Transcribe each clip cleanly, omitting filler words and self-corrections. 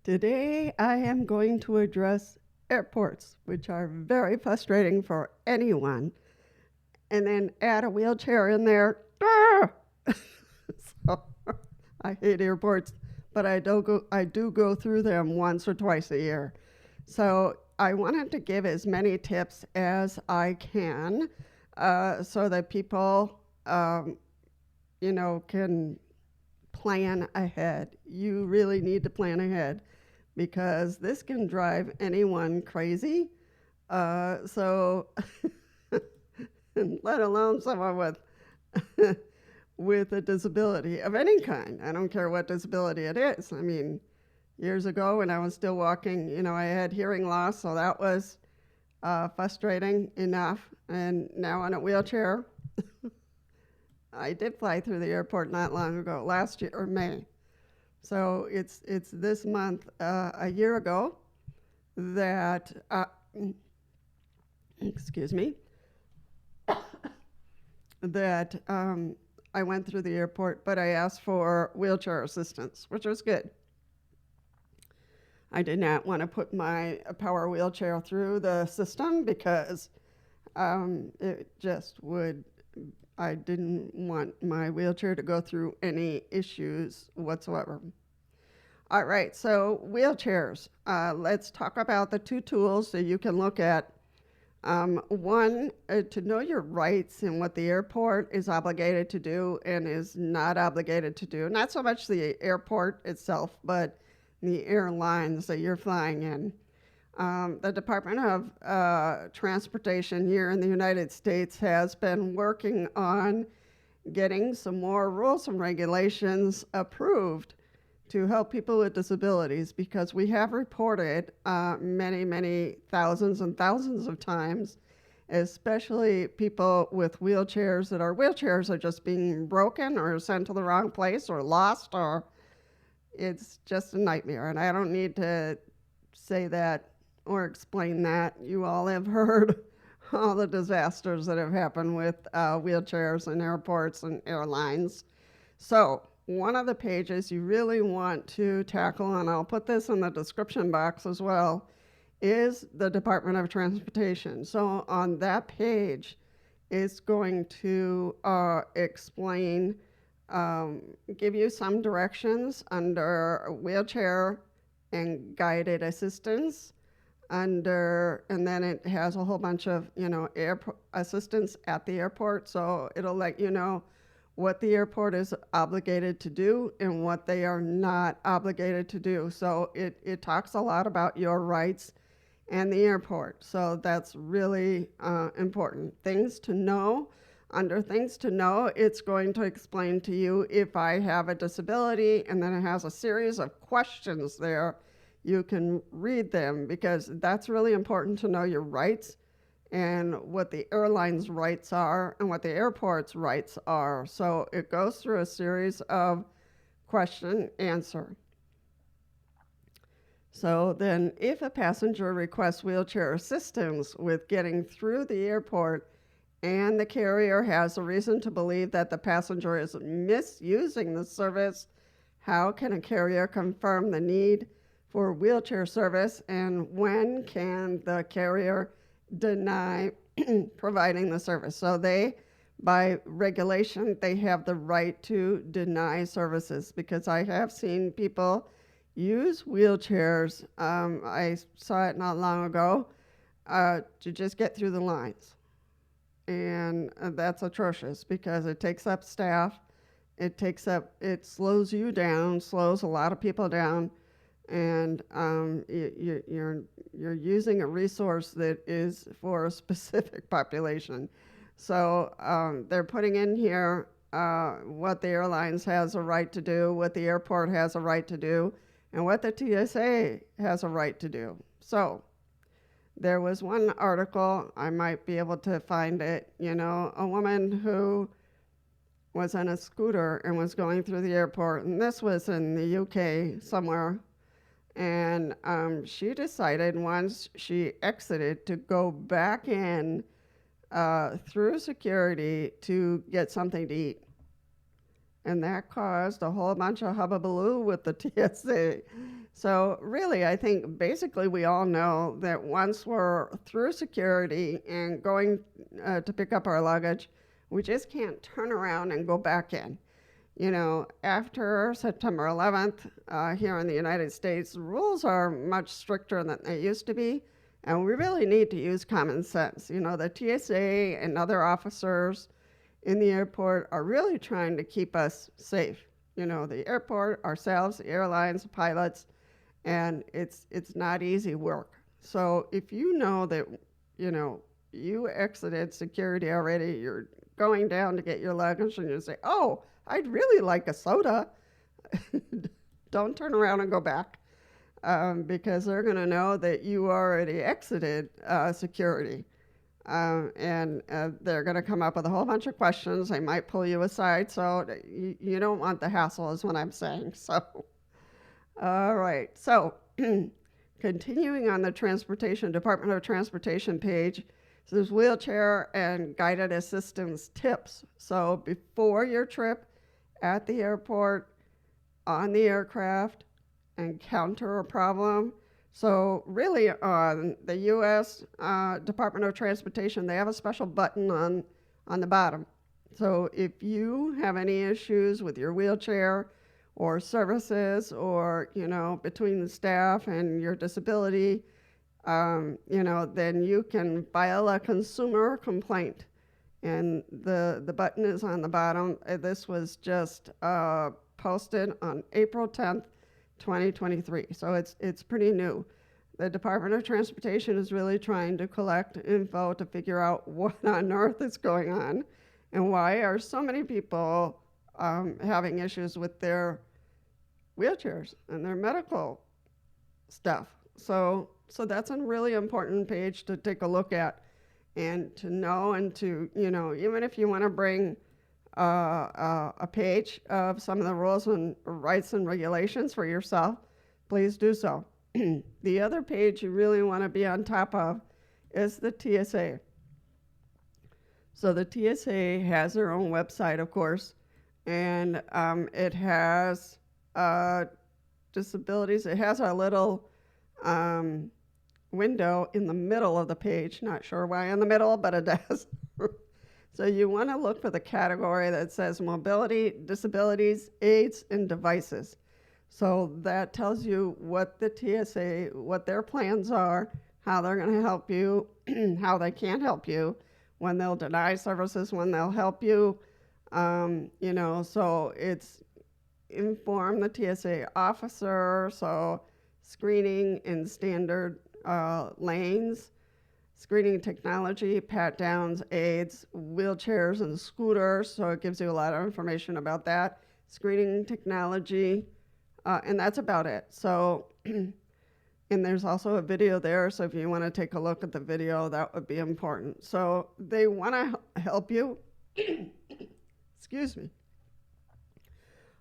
Today I am going to address airports, which are very frustrating for anyone, and then add a wheelchair in there. So I hate airports, but I do go through them once or twice a year. So I wanted to give as many tips as I can so that people, can plan ahead. You really need to plan ahead because this can drive anyone crazy. So, let alone someone with with a disability of any kind. I don't care what disability it is. I mean, years ago when I was still walking, I had hearing loss, so that was frustrating enough. And now in a wheelchair, I did fly through the airport not long ago, last year or May. So it's this month, a year ago, that excuse me, that I went through the airport, but I asked for wheelchair assistance, which was good. I did not want to put my power wheelchair through the system because it just would. I didn't want my wheelchair to go through any issues whatsoever. All right, so wheelchairs. Let's talk about the two tools that you can look at. One, to know your rights and what the airport is obligated to do and is not obligated to do. Not so much the airport itself, but the airlines that you're flying in. The Department of Transportation here in the United States has been working on getting some more rules and regulations approved to help people with disabilities because we have reported many, many thousands and thousands of times, especially people with wheelchairs that our wheelchairs are just being broken or sent to the wrong place or lost, or it's just a nightmare. And I don't need to say that or explain that. You all have heard all the disasters that have happened with wheelchairs in airports and airlines. So one of the pages you really want to tackle, and I'll put this in the description box as well, is the Department of Transportation. So on that page, it's going to explain, give you some directions under wheelchair and guided assistance and then it has a whole bunch of, assistance at the airport. So it'll let you know what the airport is obligated to do and what they are not obligated to do. So it talks a lot about your rights and the airport. So that's really important. Things to know. Under things to know, it's going to explain to you if I have a disability, and then it has a series of questions there. You can read them because that's really important to know your rights and what the airline's rights are and what the airport's rights are. So it goes through a series of question answer. So then if a passenger requests wheelchair assistance with getting through the airport and the carrier has a reason to believe that the passenger is misusing the service, how can a carrier confirm the need for wheelchair service, and when can the carrier deny providing the service? So by regulation, they have the right to deny services because I have seen people use wheelchairs. I saw it not long ago to just get through the lines. And that's atrocious because it takes up staff. It slows you down, slows a lot of people down, and you're using a resource that is for a specific population. So they're putting in here what the airlines has a right to do, what the airport has a right to do, and what the TSA has a right to do. So there was one article, I might be able to find it, a woman who was on a scooter and was going through the airport, and this was in the UK somewhere. And she decided once she exited to go back in through security to get something to eat. And that caused a whole bunch of hubbubaloo with the TSA. So really, I think basically we all know that once we're through security and going to pick up our luggage, we just can't turn around and go back in. You know, after September 11th, here in the United States, the rules are much stricter than they used to be, and we really need to use common sense. You know, the TSA and other officers in the airport are really trying to keep us safe. You know, the airport, ourselves, the airlines, the pilots, and it's not easy work. So if you know that, you know, you exited security already, you're going down to get your luggage, and you say, "Oh, I'd really like a soda," don't turn around and go back, because they're going to know that you already exited security. And they're going to come up with a whole bunch of questions. They might pull you aside. So you don't want the hassle, is what I'm saying. So, all right. So, continuing on the Department of Transportation page, so there's wheelchair and guided assistance tips. So, before your trip, at the airport, on the aircraft, encounter a problem. So really, on the U.S. Department of Transportation, they have a special button on the bottom. So if you have any issues with your wheelchair or services, or, you know, between the staff and your disability, you know, then you can file a consumer complaint. And the button is on the bottom. This was just posted on April 10th, 2023. So it's pretty new. The Department of Transportation is really trying to collect info to figure out what on earth is going on and why are so many people having issues with their wheelchairs and their medical stuff. So that's a really important page to take a look at and to know, and to, you know, even if you want to bring a page of some of the rules and rights and regulations for yourself, please do so. The other page you really want to be on top of is the TSA. So the TSA has their own website, of course, and it has disabilities. It has a little window in the middle of the page. Not sure why in the middle, but it does. So you want to look for the category that says mobility, disabilities, aids, and devices. So that tells you what the TSA, what their plans are, how they're going to help you, how they can't help you, when they'll deny services, when they'll help you. You know, so it's inform the TSA officer, so screening in standard lanes, screening technology, pat downs, aids, wheelchairs, and scooters. So it gives you a lot of information about that. Screening technology, and that's about it. So, and there's also a video there. So if you want to take a look at the video, that would be important. So they want to help you. Excuse me.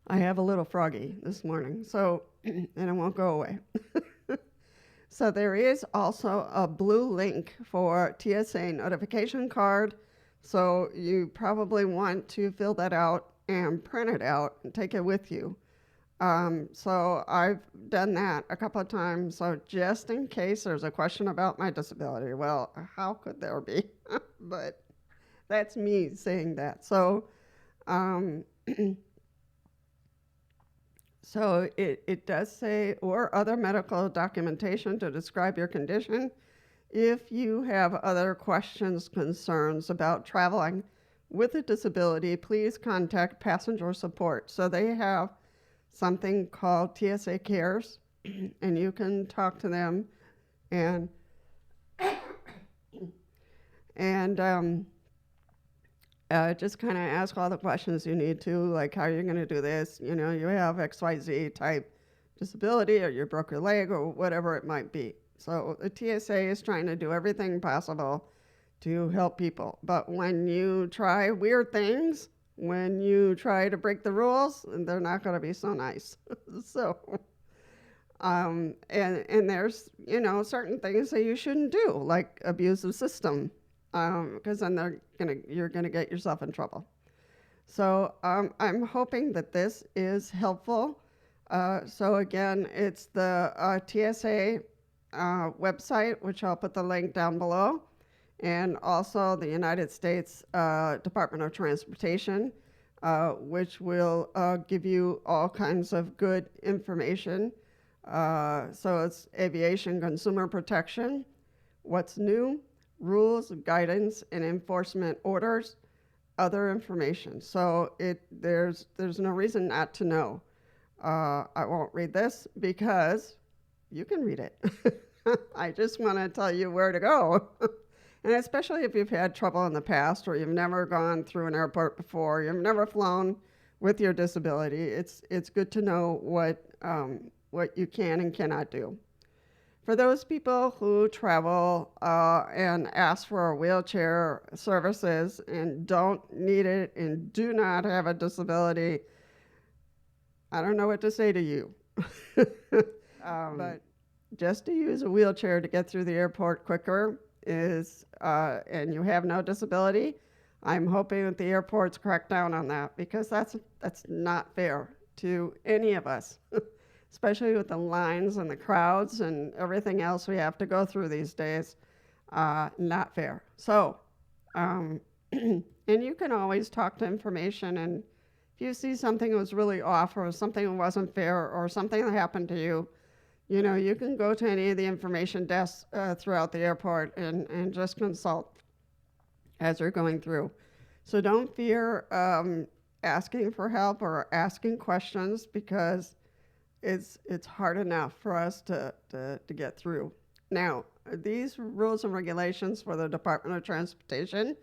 I have a little froggy this morning, so, and it won't go away. So there is also a blue link for TSA notification card. So you probably want to fill that out and print it out and take it with you. So I've done that a couple of times. So just in case there's a question about my disability, well, how could there be? But that's me saying that. So, so it does say, or other medical documentation to describe your condition. If you have other questions, concerns about traveling with a disability, please contact passenger support. So they have something called TSA Cares, and you can talk to them and just kind of ask all the questions you need to, like how you're going to do this. You know, you have XYZ type disability, or you broke your leg, or whatever it might be. So the TSA is trying to do everything possible to help people. But when you try weird things, when you try to break the rules, they're not going to be so nice. So, and there's, you know, certain things that you shouldn't do, like abuse the system, because then you're gonna get yourself in trouble. So I'm hoping that this is helpful. So again, it's the TSA website, which I'll put the link down below, and also the United States Department of Transportation, which will give you all kinds of good information. So it's aviation consumer protection, what's new, rules, guidance, and enforcement orders, other information. So there's no reason not to know. I won't read this because you can read it. I just want to tell you where to go. And especially if you've had trouble in the past or you've never gone through an airport before, you've never flown with your disability, it's good to know what you can and cannot do. For those people who travel and ask for wheelchair services and don't need it and do not have a disability, I don't know what to say to you. But just to use a wheelchair to get through the airport quicker is, and you have no disability, I'm hoping that the airports crack down on that because that's not fair to any of us, especially with the lines and the crowds and everything else we have to go through these days. Not fair. So, and you can always talk to information, and if you see something that was really off or something that wasn't fair or something that happened to you, you know, you can go to any of the information desks throughout the airport and just consult as you're going through. So don't fear asking for help or asking questions because it's hard enough for us to get through. Now, these rules and regulations for the Department of Transportation,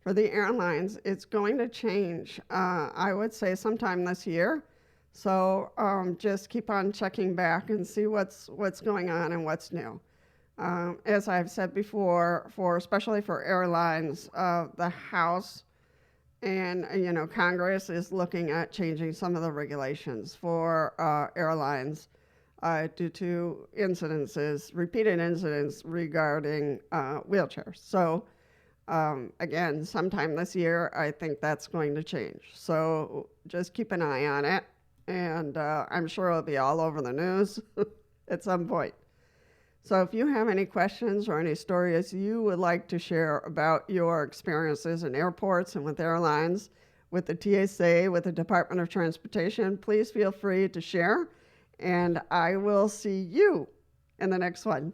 for the airlines, it's going to change, I would say sometime this year. So just keep on checking back and see what's going on and what's new. As I've said before, especially for airlines, the House and Congress is looking at changing some of the regulations for airlines due to repeated incidents regarding wheelchairs. So again, sometime this year, I think that's going to change. So just keep an eye on it. And I'm sure it'll be all over the news at some point. So if you have any questions or any stories you would like to share about your experiences in airports and with airlines, with the TSA, with the Department of Transportation, please feel free to share. And I will see you in the next one.